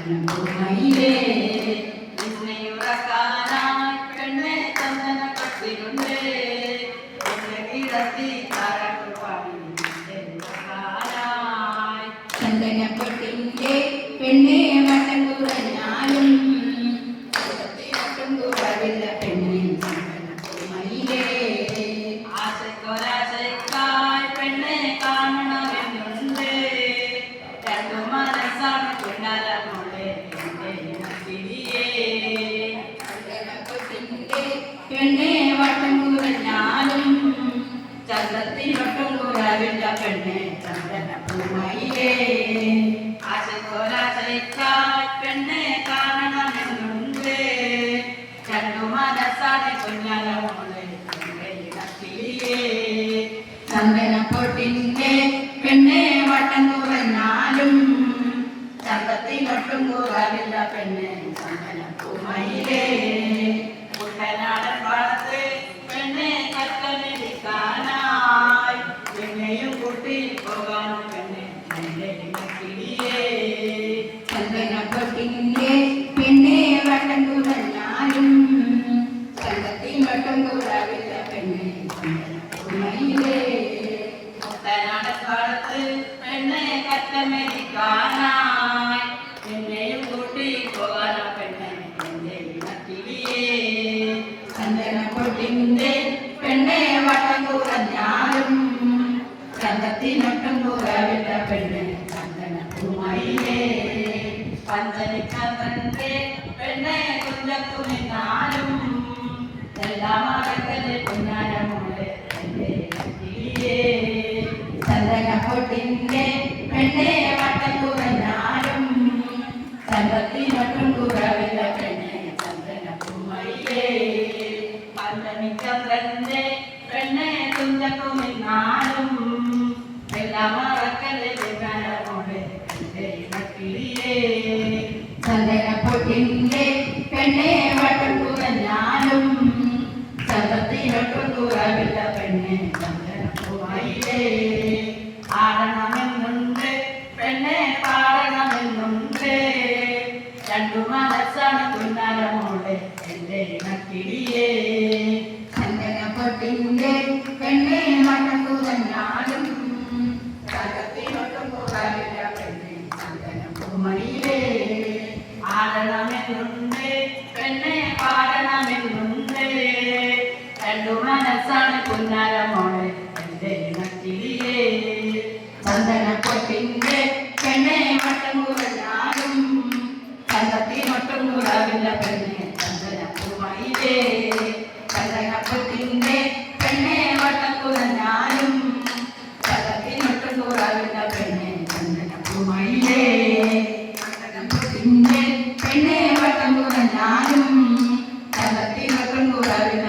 ചന്ദനപ്പൂമയിലേ ഉറക്കാനായി പെണ്ണെ ചന്ദന കട്ടിലുണ്ട് കിടത്തി ചന്ദനപ്പെട്ടിന്റെ പെണ്ണെ വട്ടം കുറഞ്ഞാലും വട്ടം കുറവില്ല പെണ്ണെ ചന്ദനപ്പൂമയിലേ ആശയ്ക്കൊരാശയ്ക്കായി പെണ്ണെ കാണണമെന്നുണ്ട് രണ്ടു മനസ്സാണ് പിണരമോളെ പെണ്ണെ വട്ടം കുറഞ്ഞാലും ചന്ദത്തിനൊട്ടും കുറവില്ല പെണ്ണെ ചന്ദനപ്പൂമയിലേ ആശയ്ക്കൊരാശയ്ക്കായി പെണ്ണെ കാണണമെന്നുണ്ട് രണ്ടു മനസ്സാണ് പിണരമോളെ ചന്ദനപ്പൊട്ടിന്റെ പെണ്ണെ വട്ടം കുറഞ്ഞാലും ചന്തത്തിനൊട്ടും കുറവില്ല പെണ്ണെ ചന്ദനപ്പൂമയിലേ കുട്ടനാടൻ പാടത്ത് പെണ്ണെ കറ്റമെടുക്കാനായി പെണ്ണെയും കൂട്ടി പോകാനും പെണ്ണെ കിളിയേ ചന്ദനപ്പൊട്ടിന്റെ പെണ്ണെ വട്ടം കുറഞ്ഞാലും ചന്തത്തിനൊട്ടും കുറവില്ല പെണ്ണെ ചന്ദനപ്പൂമയിലേ കുട്ടനാടൻ പാടത്ത് പെണ്ണെ കറ്റമെടുക്കാനായി പെണ്ണെയും കൂട്ടി പോകാനോ പെണ്ണെ കിളിയേ ചന്ദനപ്പൊട്ടിന്റെ പെണ്ണെ വട്ടം കുറഞ്ഞാലും ചന്തത്തിനൊട്ടും കുറവില്ല പെണ്ണെ ചന്ദനപ്പൂമയിലേ പഞ്ചനിക്കന്ത്രന്റെ പെണ്ണെ കുഞ്ചത്തു നിന്നാലും എല്ലാം അകലെ കുഞ്ഞാരമോളെ കിളിയേ ചന്ദനപ്പൊട്ടിന്റെ പെണ്ണെ വട്ടം കുറഞ്ഞാലും ചന്തത്തിനൊട്ടും കുറവില്ല പെണ്ണെ ചന്ദനപ്പൂമയിലേ പഞ്ചമിചന്ദ്രന്റെ പെണ്ണെ കുഞ്ചത്തു നിന്നാലും എല്ലാം അകലെ കുഞ്ഞാരമോളെ കിളിയേ ചന്ദനപ്പൊട്ടിന്റെ പെണ്ണെ വട്ടം കുറഞ്ഞാലും ചന്തത്തിനൊട്ടും കുറവില്ല പെണ്ണെ ചന്ദനപ്പൂമയിലേ ആടണമെന്നുണ്ട് പെണ്ണെ പാടണമെന്നുണ്ട് രണ്ടു മനസ്സാണ് കുഞ്ഞാരമോളെ എൻ്റെ കിളിയേ ചന്ദനപ്പൊട്ടിന്റെ പെണ്ണെ വട്ടം കുറഞ്ഞാലും ചന്തത്തിനൊട്ടും കുറവില്ല പെണ്ണെ ചന്ദനപ്പൂമയിലേ ആടണമെന്നുണ്ട് പെണ്ണെ പാടണമെന്നുണ്ട് രണ്ടു മനസ്സാണ് കുഞ്ഞാരമോളെ എൻ്റെ കിളിയേ ചന്ദനപ്പൊട്ടിന്റെ പെണ്ണെ വട്ടം കുറഞ്ഞാലും ചന്തത്തിനൊട്ടും കുറവില്ല പെണ്ണെ ചന്ദനപ്പൂമയിലേ ചന്ദനപ്പൊട്ടിന്റെ പെണ്ണെ വട്ടം കുറഞ്ഞാലും ചന്തത്തിനൊട്ടും കുറവില്ല പെണ്ണെ ചന്ദനപ്പൂമയിലേ ചന്ദനപ്പൊട്ടിന്റെ പെണ്ണെ വട്ടം കുറഞ്ഞാലും ചന്തത്തിനൊട്ടും കുറവില്ല